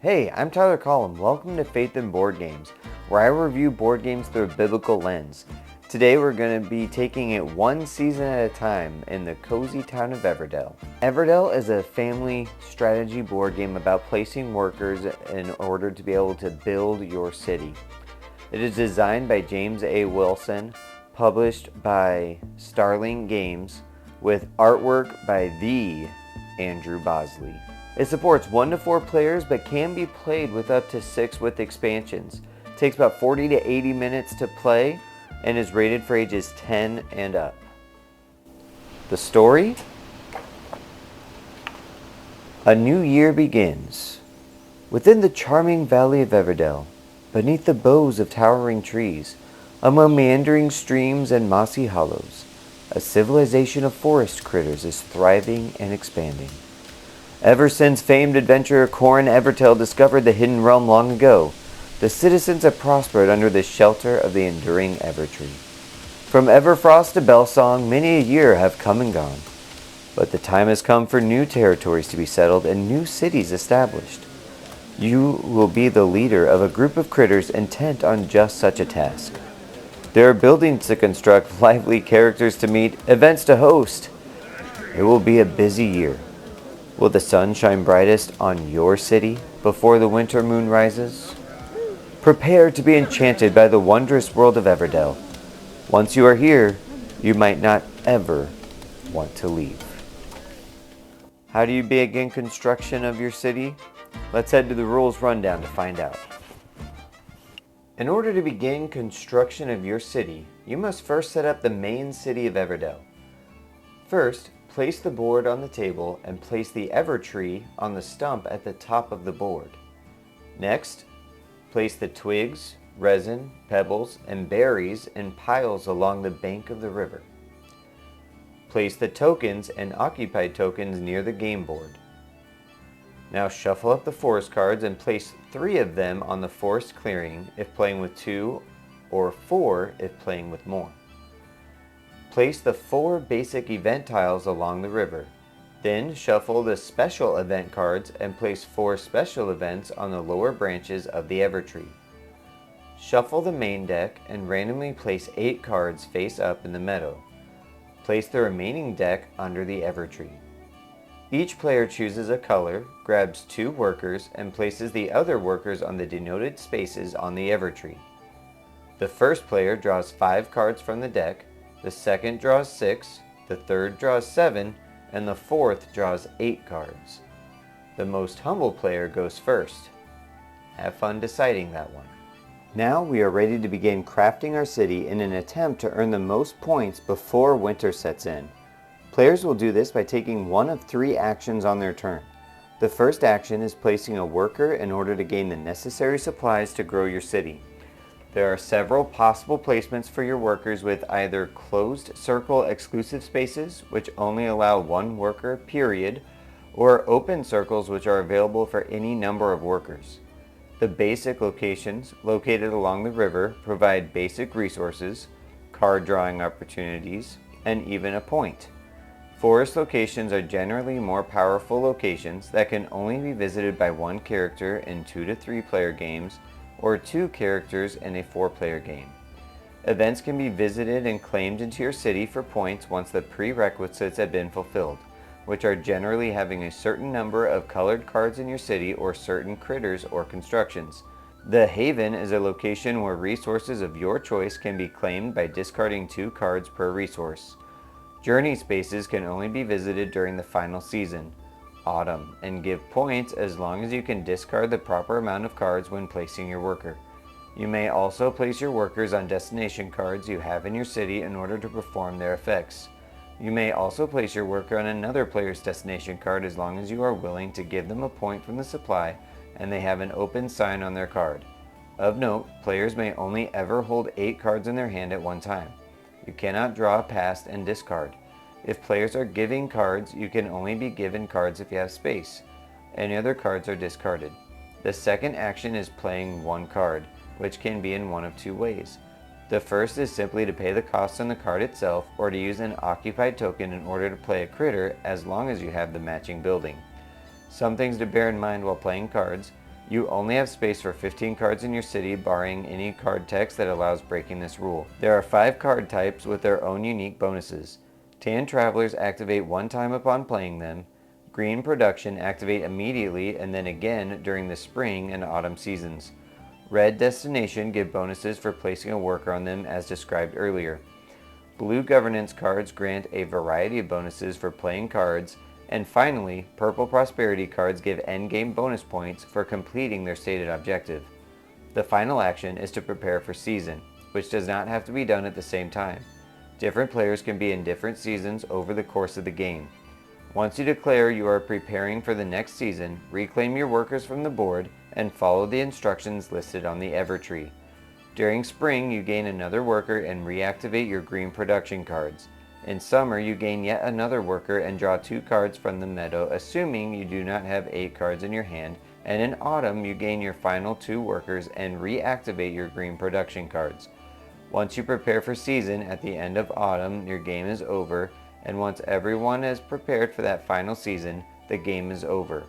Hey, I'm Tyler Collum. Welcome to Faith and Board Games, where I review board games through a biblical lens. Today we're going to be taking it one season at a time in the cozy town of Everdell. Everdell is a family strategy board game about placing workers in order to be able to build your city. It is designed by James A. Wilson, published by Starling Games, with artwork by the Andrew Bosley. It supports 1 to 4 players but can be played with up to 6 with expansions. It takes about 40 to 80 minutes to play and is rated for ages 10 and up. The story? A new year begins. Within the charming valley of Everdell, beneath the boughs of towering trees, among meandering streams and mossy hollows, a civilization of forest critters is thriving and expanding. Ever since famed adventurer Corin Evertell discovered the hidden realm long ago, the citizens have prospered under the shelter of the enduring Evertree. From Everfrost to Bellsong, many a year have come and gone, but the time has come for new territories to be settled and new cities established. You will be the leader of a group of critters intent on just such a task. There are buildings to construct, lively characters to meet, events to host. It will be a busy year. Will the sun shine brightest on your city before the winter moon rises? Prepare to be enchanted by the wondrous world of Everdell. Once you are here, you might not ever want to leave. How do you begin construction of your city? Let's head to the rules rundown to find out. In order to begin construction of your city, you must first set up the main city of Everdell. First, place the board on the table and place the Evertree on the stump at the top of the board. Next, place the twigs, resin, pebbles, and berries in piles along the bank of the river. Place the tokens and occupied tokens near the game board. Now shuffle up the forest cards and place 3 of them on the forest clearing if playing with 2, or 4 if playing with more. Place the 4 basic event tiles along the river. Then shuffle the special event cards and place 4 special events on the lower branches of the Evertree. Shuffle the main deck and randomly place 8 cards face up in the meadow. Place the remaining deck under the Evertree. Each player chooses a color, grabs 2 workers, and places the other workers on the denoted spaces on the Evertree. The first player draws 5 cards from the deck, the second draws 6, the third draws 7, and the fourth draws 8 cards. The most humble player goes first. Have fun deciding that one. Now we are ready to begin crafting our city in an attempt to earn the most points before winter sets in. Players will do this by taking one of 3 actions on their turn. The first action is placing a worker in order to gain the necessary supplies to grow your city. There are several possible placements for your workers with either closed circle exclusive spaces, which only allow 1 worker, period, or open circles which are available for any number of workers. The basic locations, located along the river, provide basic resources, card drawing opportunities, and even a point. Forest locations are generally more powerful locations that can only be visited by 1 character in 2 to 3 player games, or 2 characters in a 4-player game. Events can be visited and claimed into your city for points once the prerequisites have been fulfilled, which are generally having a certain number of colored cards in your city or certain critters or constructions. The Haven is a location where resources of your choice can be claimed by discarding 2 cards per resource. Journey spaces can only be visited during the final season, Autumn, and give points as long as you can discard the proper amount of cards when placing your worker. You may also place your workers on destination cards you have in your city in order to perform their effects. You may also place your worker on another player's destination card as long as you are willing to give them a point from the supply and they have an open sign on their card. Of note, players may only ever hold 8 cards in their hand at one time. You cannot draw past and discard. If players are giving cards, you can only be given cards if you have space. Any other cards are discarded. The second action is playing 1 card, which can be in one of 2 ways. The first is simply to pay the cost on the card itself or to use an occupied token in order to play a critter as long as you have the matching building. Some things to bear in mind while playing cards. You only have space for 15 cards in your city, barring any card text that allows breaking this rule. There are 5 card types with their own unique bonuses. Tan Travelers activate one time upon playing them. Green Production activate immediately and then again during the spring and autumn seasons. Red Destination give bonuses for placing a worker on them as described earlier. Blue Governance cards grant a variety of bonuses for playing cards. And finally, Purple Prosperity cards give endgame bonus points for completing their stated objective. The final action is to prepare for season, which does not have to be done at the same time. Different players can be in different seasons over the course of the game. Once you declare you are preparing for the next season, reclaim your workers from the board and follow the instructions listed on the Evertree. During spring, you gain another worker and reactivate your green production cards. In summer, you gain yet another worker and draw 2 cards from the meadow, assuming you do not have 8 cards in your hand. And in autumn, you gain your final 2 workers and reactivate your green production cards. Once you prepare for season at the end of autumn, your game is over, and once everyone is prepared for that final season, the game is over.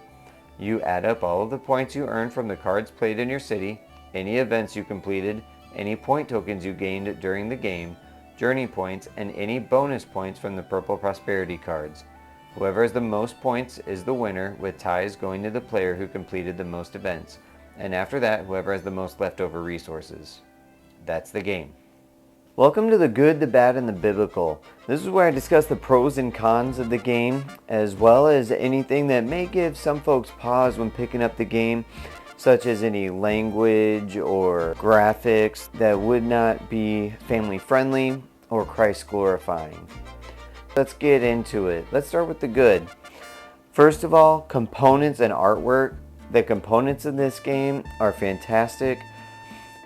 You add up all of the points you earned from the cards played in your city, any events you completed, any point tokens you gained during the game, journey points, and any bonus points from the Purple Prosperity cards. Whoever has the most points is the winner, with ties going to the player who completed the most events. And after that, whoever has the most leftover resources. That's the game. Welcome to the Good, the Bad, and the Biblical. This is where I discuss the pros and cons of the game, as well as anything that may give some folks pause when picking up the game, such as any language or graphics that would not be family friendly or Christ glorifying. Let's get into it. Let's start with the good. First of all, components and artwork. The components in this game are fantastic.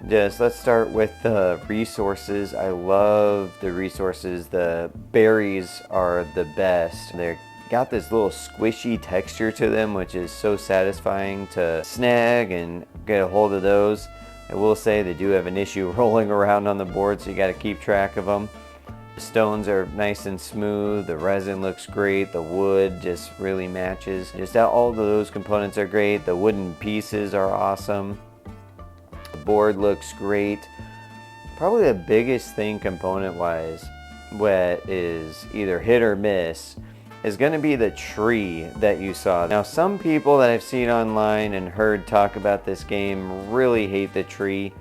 Let's start with the resources. I love the resources. The berries are the best. They're got this little squishy texture to them, which is so satisfying to snag and get a hold of those. I will say they do have an issue rolling around on the board, so you got to keep track of them. The stones are nice and smooth, the resin looks great, the wood just really matches. Just all of those components are great. The wooden pieces are awesome. The board looks great. Probably the biggest thing component wise, what is either hit or miss, is going to be the tree that you saw. Now, some people that I've seen online and heard talk about this game really hate the tree,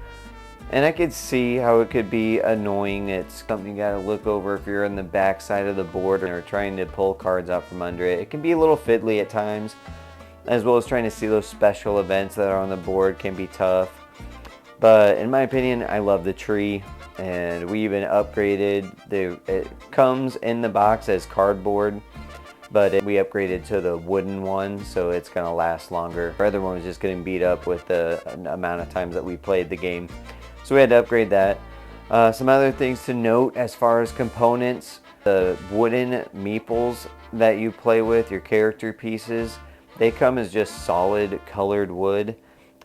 and I could see how it could be annoying. It's something you got to look over if you're on the back side of the board or trying to pull cards out from under it. It can be a little fiddly at times, as well as trying to see those special events that are on the board can be tough. But in my opinion, I love the tree, and we even upgraded. It comes in the box as cardboard, but we upgraded to the wooden one, so it's going to last longer. Our other one was just getting beat up with the amount of times that we played the game, so we had to upgrade that. Some other things to note as far as components: the wooden meeples that you play with, your character pieces, they come as just solid colored wood,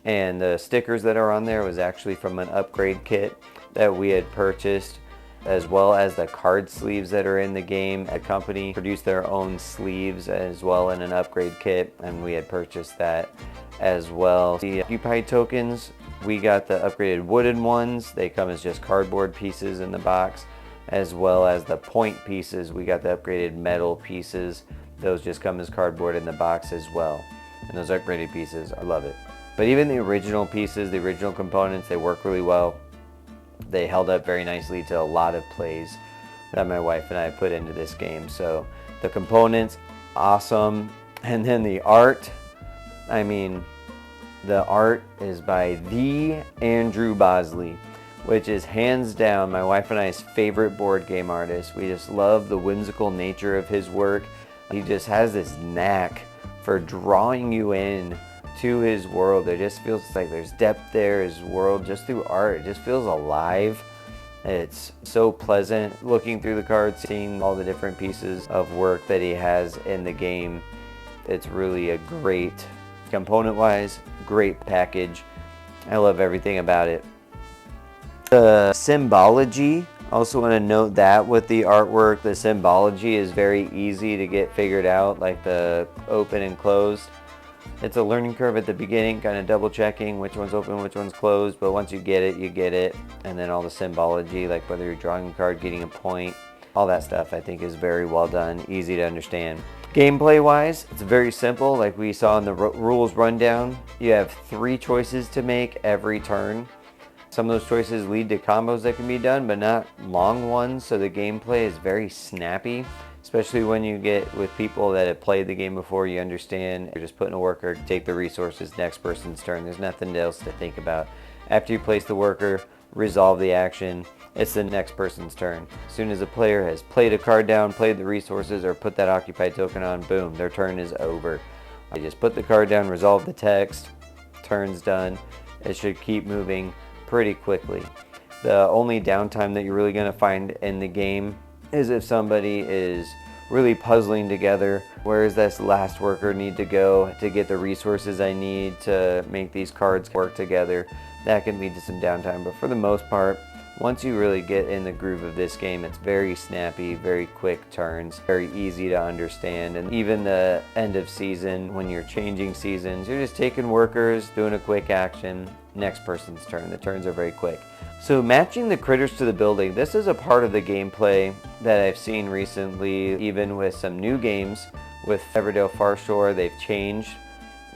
and the stickers that are on there was actually from an upgrade kit that we had purchased, as well as the card sleeves that are in the game. A company produced their own sleeves as well in an upgrade kit, and we had purchased that as well. The occupied tokens, we got the upgraded wooden ones. They come as just cardboard pieces in the box, as well as the point pieces. We got the upgraded metal pieces. Those just come as cardboard in the box as well. And those upgraded pieces, I love it. But even the original pieces, the original components, they work really well. They held up very nicely to a lot of plays that my wife and I put into this game. So the components, awesome. And then the art, I mean, the art is by the Andrew Bosley, which is hands down my wife and I's favorite board game artist. We just love the whimsical nature of his work. He just has this knack for drawing you in to his world. It just feels like there's depth there. His world, just through art, it just feels alive. It's so pleasant looking through the cards, seeing all the different pieces of work that he has in the game. It's really a great, component wise, great package. I love everything about it. The symbology, also want to note that with the artwork, the symbology is very easy to get figured out, like the open and closed. It's a learning curve at the beginning, kind of double checking which one's open, which one's closed, but once you get it, you get it. And then all the symbology, like whether you're drawing a card, getting a point, all that stuff I think is very well done, easy to understand. Gameplay wise, it's very simple. Like we saw in the rules rundown, you have 3 choices to make every turn. Some of those choices lead to combos that can be done, but not long ones, so the gameplay is very snappy, especially when you get with people that have played the game before. You understand you're just putting a worker, take the resources, next person's turn. There's nothing else to think about. After you place the worker, resolve the action, it's the next person's turn. As soon as a player has played a card down, played the resources, or put that occupied token on, boom, their turn is over. They just put the card down, resolve the text, turn's done. It should keep moving pretty quickly. The only downtime that you're really going to find in the game is if somebody is really puzzling together, where does this last worker need to go to get the resources I need to make these cards work together. That can lead to some downtime, but for the most part, once you really get in the groove of this game, it's very snappy, very quick turns, very easy to understand. And even the end of season, when you're changing seasons, you're just taking workers, doing a quick action, next person's turn. The turns are very quick. So matching the critters to the building, this is a part of the gameplay that I've seen recently, even with some new games. With Everdell Far Shore, they've changed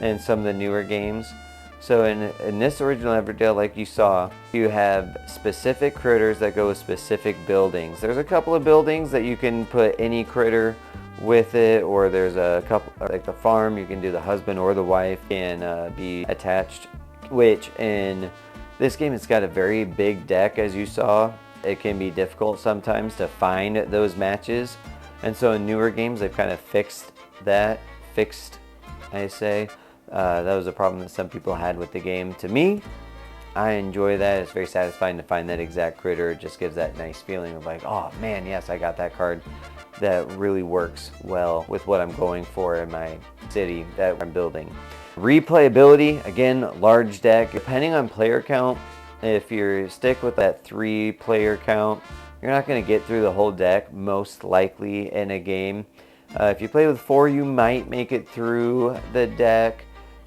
in some of the newer games. So in this original Everdell, like you saw, you have specific critters that go with specific buildings. There's a couple of buildings that you can put any critter with it, or there's a couple, like the farm, you can do the husband or the wife can be attached, which in this game it's got a very big deck, as you saw. It can be difficult sometimes to find those matches, and so in newer games they've kind of fixed that. That was a problem that some people had with the game. To me, I enjoy that. It's very satisfying to find that exact critter. It just gives that nice feeling of like, oh man, yes, I got that card. That really works well with what I'm going for in my city that I'm building. Replayability, again, large deck. Depending on player count, if you stick with that 3-player count, you're not going to get through the whole deck, most likely in a game. If you play with 4, you might make it through the deck.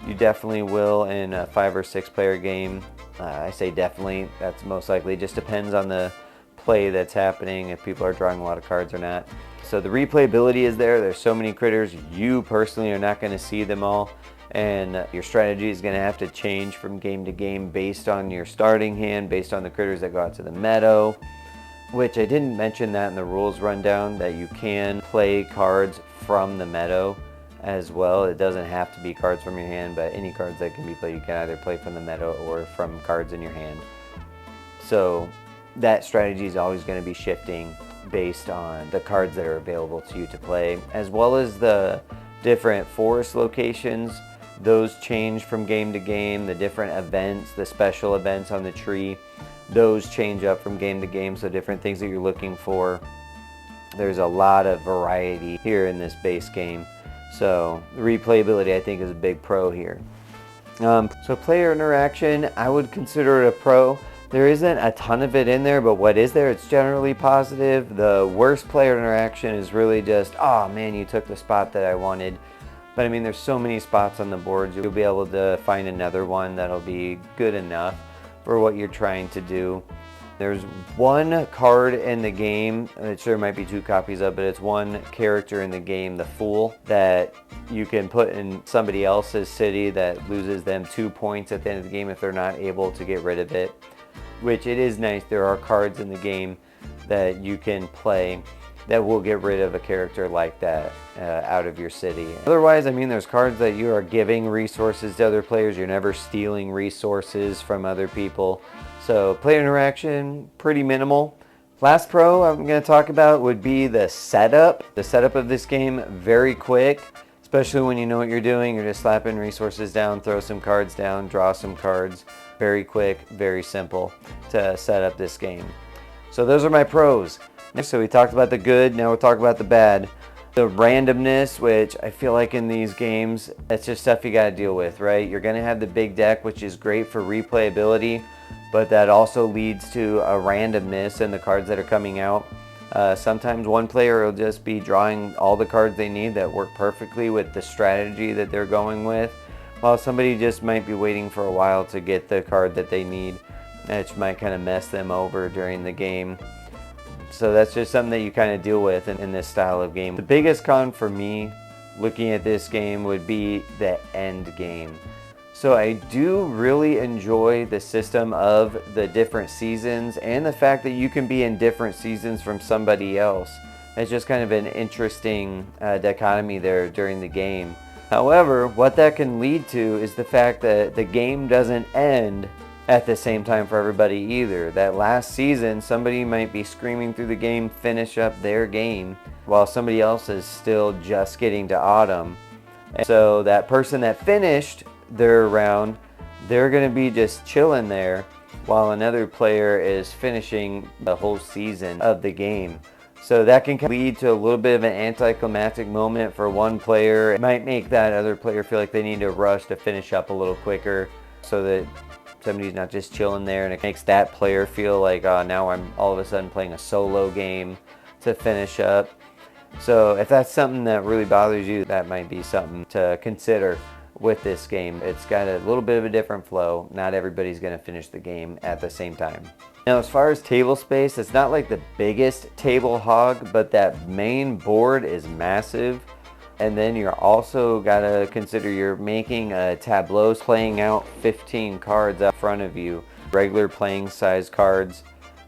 You definitely will in a 5 or 6-player game. I say definitely, that's most likely. It just depends on the play that's happening, if people are drawing a lot of cards or not. So the replayability is there. There's so many critters, you personally are not going to see them all, and your strategy is going to have to change from game to game based on your starting hand, based on the critters that go out to the meadow, which I didn't mention that in the rules rundown, that you can play cards from the meadow as well. It doesn't have to be cards from your hand, but any cards that can be played, you can either play from the meadow or from cards in your hand. So that strategy is always going to be shifting based on the cards that are available to you to play, as well as the different forest locations. Those change from game to game. The different events, the special events on the tree, those change up from game to game. So different things that you're looking for. There's a lot of variety here in this base game. So the replayability, I think, is a big pro here. So player interaction, I would consider it a pro. There isn't a ton of it in there, but what is there, it's generally positive. The worst player interaction is really just, oh man, you took the spot that I wanted. But I mean, there's so many spots on the board, you'll be able to find another one that'll be good enough for what you're trying to do. There's one card in the game, and there might be 2 copies of, but it's one character in the game, the Fool, that you can put in somebody else's city that loses them 2 points at the end of the game if they're not able to get rid of it. Which it is nice, there are cards in the game that you can play that will get rid of a character like that out of your city. Otherwise, I mean, there's cards that you are giving resources to other players. You're never stealing resources from other people. So player interaction, pretty minimal. Last pro I'm going to talk about would be the setup. The setup of this game, very quick, especially when you know what you're doing. You're just slapping resources down, throw some cards down, draw some cards. Very quick, very simple to set up this game. So those are my pros. So we talked about the good, now we'll talk about the bad. The randomness, which I feel like in these games, that's just stuff you got to deal with, right? You're going to have the big deck, which is great for replayability, but that also leads to a randomness in the cards that are coming out. Sometimes one player will just be drawing all the cards they need that work perfectly with the strategy that they're going with, while somebody just might be waiting for a while to get the card that they need, which might kind of mess them over during the game. So that's just something that you kind of deal with in this style of game. The biggest con for me looking at this game would be the end game. So I do really enjoy the system of the different seasons and the fact that you can be in different seasons from somebody else. It's just kind of an interesting dichotomy there during the game. However, what that can lead to is the fact that the game doesn't end at the same time for everybody either. That last season, somebody might be screaming through the game, finish up their game, while somebody else is still just getting to autumn. And so that person that finished their round, they're going to be just chilling there while another player is finishing the whole season of the game. So that can lead to a little bit of an anticlimactic moment for one player. It might make that other player feel like they need to rush to finish up a little quicker so that somebody's not just chilling there, and it makes that player feel like, oh, now I'm all of a sudden playing a solo game to finish up. So if that's something that really bothers you, that might be something to consider with this game. It's got a little bit of a different flow. Not everybody's going to finish the game at the same time. Now, as far as table space, it's not like the biggest table hog, but that main board is massive. And then you're also got to consider you're making a tableau, playing out 15 cards up front of you, regular playing size cards.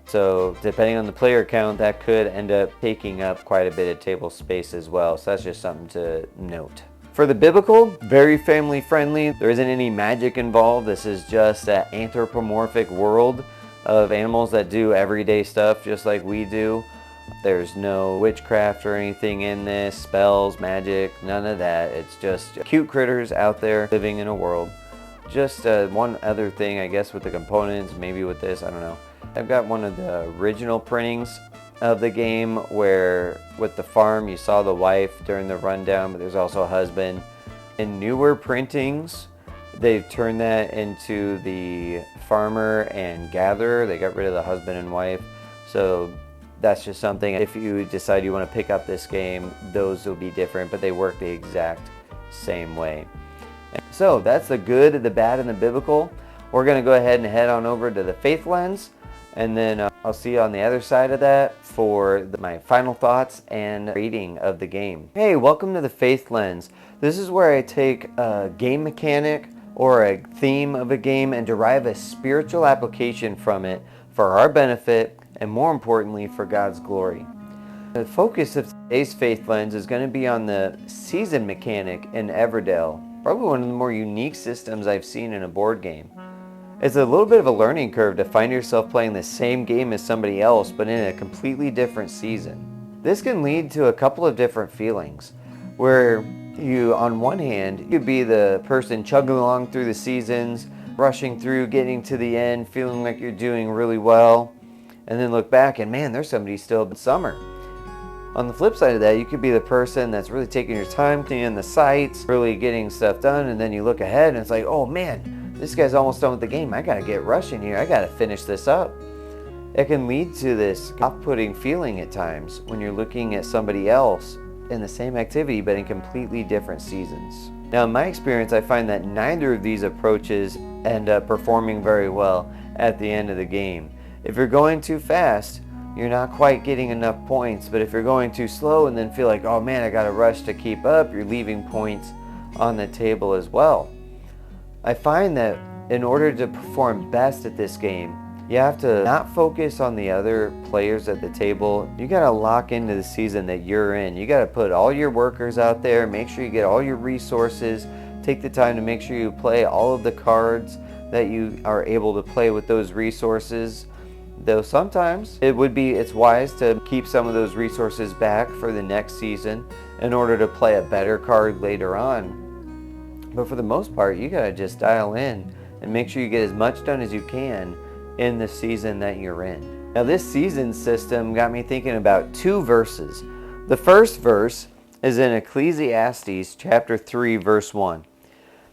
So depending on the player count, that could end up taking up quite a bit of table space as well. So that's just something to note. For the biblical, very family friendly. There isn't any magic involved. This is just an anthropomorphic world of animals that do everyday stuff just like we do. There's no witchcraft or anything in this, spells, magic, none of that. It's just cute critters out there living in a world. Just one other thing, I guess, with the components, maybe with this, I don't know. I've got one of the original printings of the game where with the farm you saw the wife during the rundown, but there's also a husband. In newer printings, they've turned that into the farmer and gatherer. They got rid of the husband and wife. So that's just something, if you decide you want to pick up this game, those will be different, but they work the exact same way. So that's the good, the bad, and the biblical. We're going to go ahead and head on over to the faith lens, and then I'll see you on the other side of that for my final thoughts and rating of the game. Hey, welcome to the faith lens. This is where I take a game mechanic or a theme of a game and derive a spiritual application from it for our benefit, and more importantly, for God's glory. The focus of today's Faith Lens is going to be on the season mechanic in Everdell, probably one of the more unique systems I've seen in a board game. It's a little bit of a learning curve to find yourself playing the same game as somebody else, but in a completely different season. This can lead to a couple of different feelings, where you, on one hand, you could be the person chugging along through the seasons, rushing through, getting to the end, feeling like you're doing really well, and then look back and, man, there's somebody still in summer. On the flip side of that, you could be the person that's really taking your time, cleaning the sites, really getting stuff done, and then you look ahead and it's like, oh man, this guy's almost done with the game. I gotta get rushing here. I gotta finish this up. It can lead to this off-putting feeling at times when you're looking at somebody else in the same activity but in completely different seasons. Now, in my experience, I find that neither of these approaches end up performing very well at the end of the game. If you're going too fast, you're not quite getting enough points, but if you're going too slow and then feel like, oh man, I gotta rush to keep up, you're leaving points on the table as well. I find that in order to perform best at this game, you have to not focus on the other players at the table. You gotta lock into the season that you're in. You gotta put all your workers out there, make sure you get all your resources, take the time to make sure you play all of the cards that you are able to play with those resources. Though sometimes it's wise to keep some of those resources back for the next season in order to play a better card later on. But for the most part, you gotta just dial in and make sure you get as much done as you can in the season that you're in. Now, this season system got me thinking about two verses. The first verse is in Ecclesiastes chapter 3, verse 1.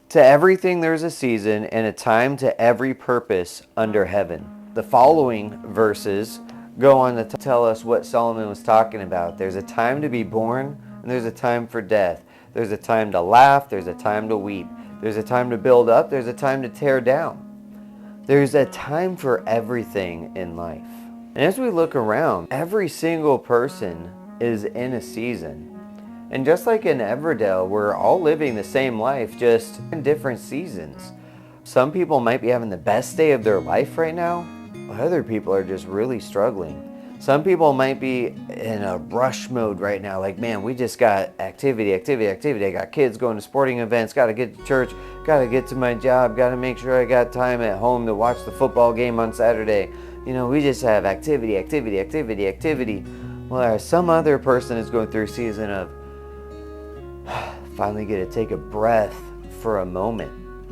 To everything there's a season and a time to every purpose under heaven. The following verses go on to tell us what Solomon was talking about. There's a time to be born and there's a time for death. There's a time to laugh, there's a time to weep. There's a time to build up. There's a time to tear down. There's a time for everything in life. And as we look around, every single person is in a season. And just like in Everdell, we're all living the same life, just in different seasons. Some people might be having the best day of their life right now, but other people are just really struggling. Some people might be in a rush mode right now, like, man, we just got activity. I got kids going to sporting events, got to get to church, got to get to my job, got to make sure I got time at home to watch the football game on Saturday. We just have activity. Well, there's some other person is going through a season of finally get to take a breath for a moment.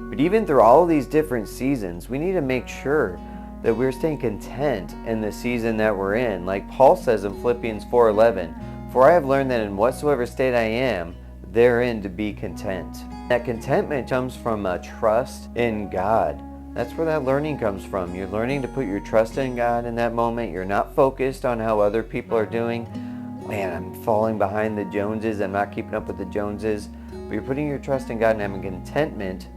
But even through all of these different seasons, we need to make sure that we're staying content in the season that we're in. Like Paul says in Philippians 4:11, "For I have learned that in whatsoever state I am, therein to be content." That contentment comes from a trust in God. That's where that learning comes from. You're learning to put your trust in God in that moment. You're not focused on how other people are doing. Man, I'm falling behind the Joneses. I'm not keeping up with the Joneses. But you're putting your trust in God and having contentment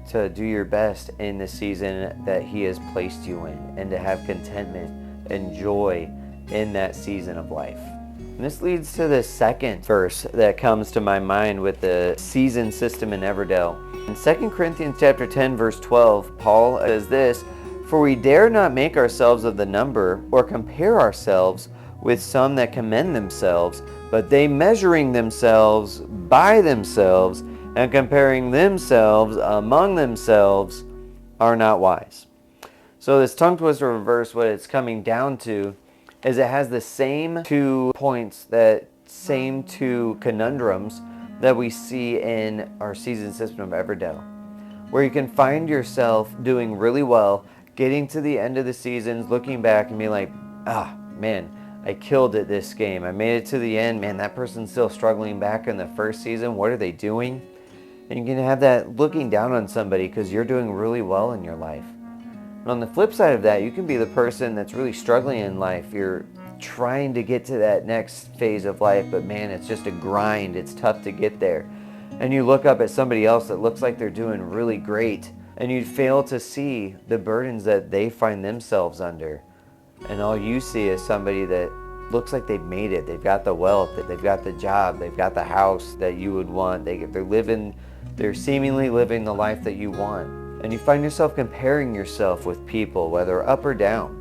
to do your best in the season that He has placed you in, and to have contentment and joy in that season of life. And this leads to the second verse that comes to my mind with the season system in Everdell. In 2 Corinthians chapter 10, verse 12, Paul says this, "For we dare not make ourselves of the number, or compare ourselves with some that commend themselves, but they measuring themselves by themselves, and comparing themselves among themselves are not wise." So this tongue twister of a verse, what it's coming down to is it has the same 2 points, that same 2 conundrums that we see in our season system of Everdell, where you can find yourself doing really well, getting to the end of the seasons, looking back and be like, man, I killed it this game. I made it to the end. Man, that person's still struggling back in the first season. What are they doing? And you can have that looking down on somebody because you're doing really well in your life. And on the flip side of that, you can be the person that's really struggling in life. You're trying to get to that next phase of life, but man, it's just a grind. It's tough to get there. And you look up at somebody else that looks like they're doing really great, and you fail to see the burdens that they find themselves under. And all you see is somebody that looks like they've made it. They've got the wealth, they've got the job, they've got the house that you would want. They're seemingly living the life that you want. And you find yourself comparing yourself with people, whether up or down.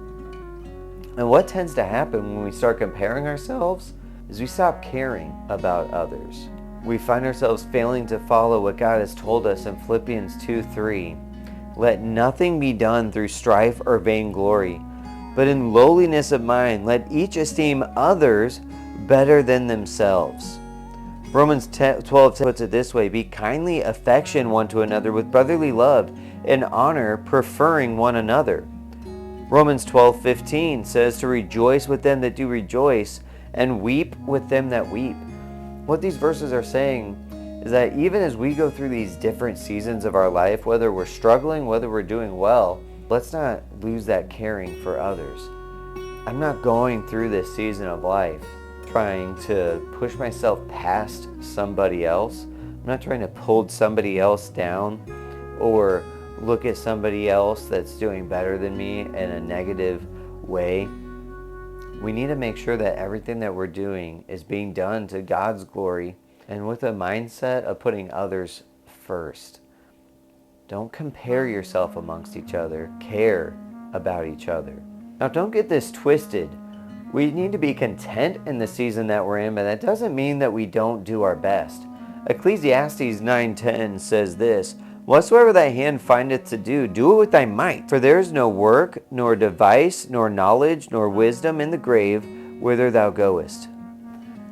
And what tends to happen when we start comparing ourselves is we stop caring about others. We find ourselves failing to follow what God has told us in Philippians 2:3. "Let nothing be done through strife or vainglory, but in lowliness of mind, let each esteem others better than themselves." Romans 12 puts it this way, "Be kindly affection one to another with brotherly love, in honor, preferring one another." Romans 12:15 says to rejoice with them that do rejoice, and weep with them that weep. What these verses are saying is that even as we go through these different seasons of our life, whether we're struggling, whether we're doing well, let's not lose that caring for others. I'm not going through this season of life trying to push myself past somebody else. I'm not trying to pull somebody else down or look at somebody else that's doing better than me in a negative way. We need to make sure that everything that we're doing is being done to God's glory and with a mindset of putting others first. Don't compare yourself amongst each other. Care about each other. Now, don't get this twisted. We need to be content in the season that we're in, but that doesn't mean that we don't do our best. Ecclesiastes 9:10 says this, "Whatsoever thy hand findeth to do, do it with thy might. For there is no work, nor device, nor knowledge, nor wisdom in the grave whither thou goest."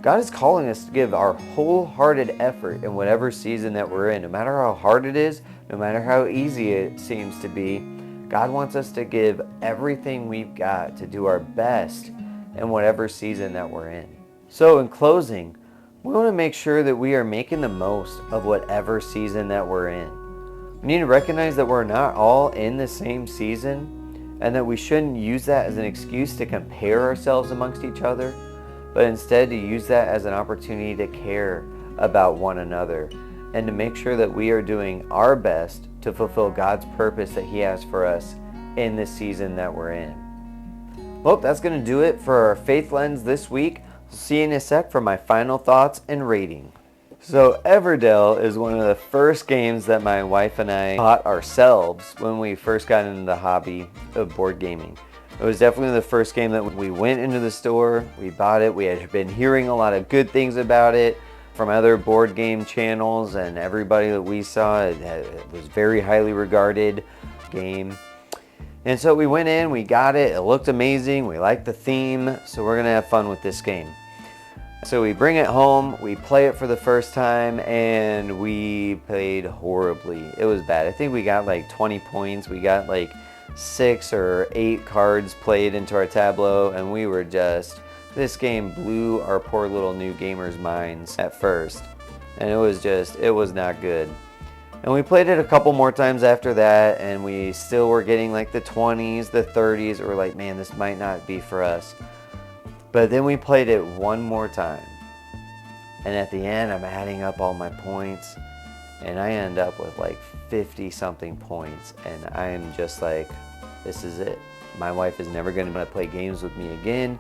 God is calling us to give our wholehearted effort in whatever season that we're in. No matter how hard it is, no matter how easy it seems to be, God wants us to give everything we've got to do our best in whatever season that we're in. So in closing, we want to make sure that we are making the most of whatever season that we're in. We need to recognize that we're not all in the same season, and that we shouldn't use that as an excuse to compare ourselves amongst each other, but instead to use that as an opportunity to care about one another and to make sure that we are doing our best to fulfill God's purpose that He has for us in this season that we're in. Well, that's going to do it for our Faith Lens this week. See you in a sec for my final thoughts and rating. So Everdell is one of the first games that my wife and I bought ourselves when we first got into the hobby of board gaming. It was definitely the first game that we went into the store, we bought it, we had been hearing a lot of good things about it from other board game channels, and everybody that we saw, it was very highly regarded game. And so we went in, we got it, it looked amazing, we liked the theme, so we're going to have fun with this game. So we bring it home, we play it for the first time, and we played horribly. It was bad. I think we got like 20 points. We got like 6 or 8 cards played into our tableau, and we were just, this game blew our poor little new gamers' minds at first. And it was not good. And we played it a couple more times after that, and we still were getting like the 20s, the 30s. We're like, man, this might not be for us. But then we played it one more time. And at the end, I'm adding up all my points, and I end up with like 50 something points. And I'm just like, this is it. My wife is never going to play games with me again.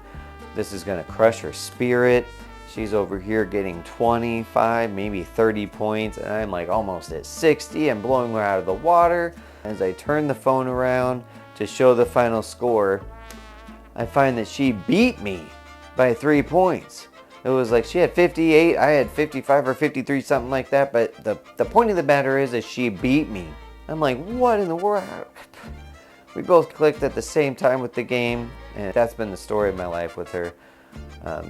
This is going to crush her spirit. She's over here getting 25, maybe 30 points, and I'm like almost at 60. I'm blowing her out of the water. As I turn the phone around to show the final score, I find that she beat me by 3 points. It was like she had 58, I had 55 or 53, something like that, but the point of the matter is that she beat me. I'm like, what in the world? We both clicked at the same time with the game, and that's been the story of my life with her.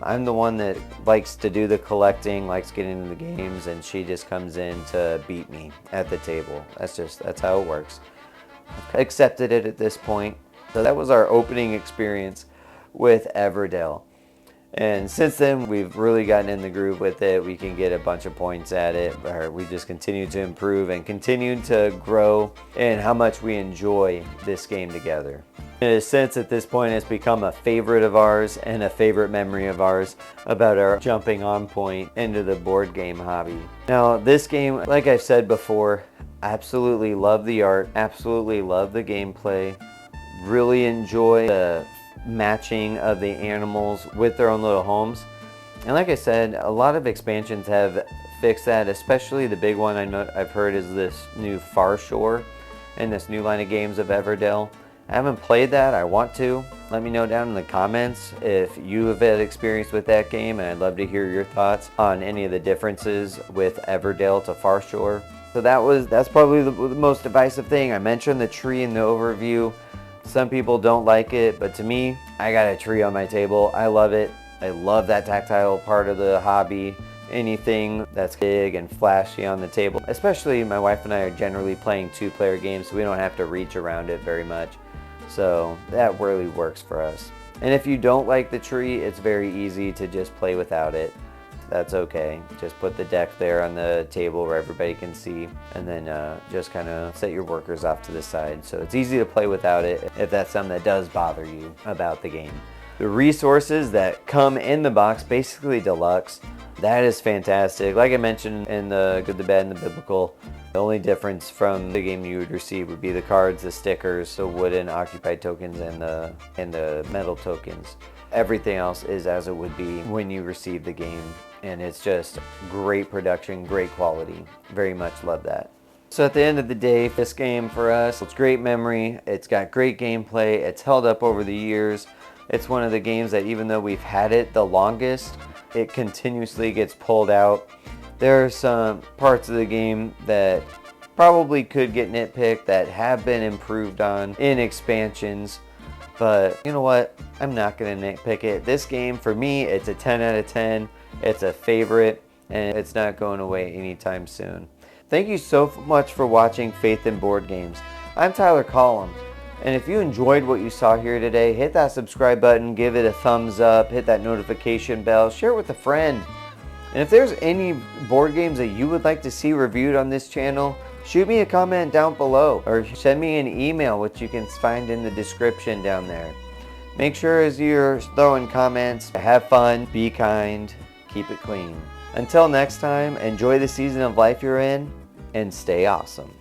I'm the one that likes to do the collecting, likes getting into the games, and she just comes in to beat me at the table. That's how it works. I've accepted it at this point. So that was our opening experience with Everdell. And since then, we've really gotten in the groove with it. We can get a bunch of points at it. Or we just continue to improve and continue to grow in how much we enjoy this game together. In a sense, at this point, it's become a favorite of ours and a favorite memory of ours about our jumping on point into the board game hobby. Now, this game, like I've said before, absolutely love the art, absolutely love the gameplay, really enjoy the matching of the animals with their own little homes. And like I said, a lot of expansions have fixed that, especially the big one I've heard is this new Far Shore and this new line of games of Everdell. I haven't played that. I want to. Let me know down in the comments if you have had experience with that game, and I'd love to hear your thoughts on any of the differences with Everdell to Far Shore. So that's probably the most divisive thing. I mentioned the tree in the overview. Some people don't like it, but to me, I got a tree on my table. I love it. I love that tactile part of the hobby. Anything that's big and flashy on the table. Especially my wife and I are generally playing 2-player games, so we don't have to reach around it very much. So that really works for us. And if you don't like the tree, it's very easy to just play without it. That's okay. Just put the deck there on the table where everybody can see, and then just kind of set your workers off to the side. So it's easy to play without it if that's something that does bother you about the game. The resources that come in the box, basically deluxe, that is fantastic. Like I mentioned in the Good, the Bad, and the Biblical, the only difference from the game you would receive would be the cards, the stickers, the wooden occupied tokens, and the metal tokens. Everything else is as it would be when you receive the game, and it's just great production, great quality. Very much love that. So at the end of the day, this game for us, it's great memory, it's got great gameplay, it's held up over the years. It's one of the games that even though we've had it the longest, it continuously gets pulled out. There are some parts of the game that probably could get nitpicked that have been improved on in expansions. But you know what? I'm not going to nitpick it. This game, for me, it's a 10 out of 10. It's a favorite, and it's not going away anytime soon. Thank you so much for watching Faith and Board Games. I'm Tyler Collum. And if you enjoyed what you saw here today, hit that subscribe button, give it a thumbs up, hit that notification bell, share it with a friend. And if there's any board games that you would like to see reviewed on this channel, shoot me a comment down below or send me an email, which you can find in the description down there. Make sure as you're throwing comments, have fun, be kind, keep it clean. Until next time, enjoy the season of life you're in and stay awesome.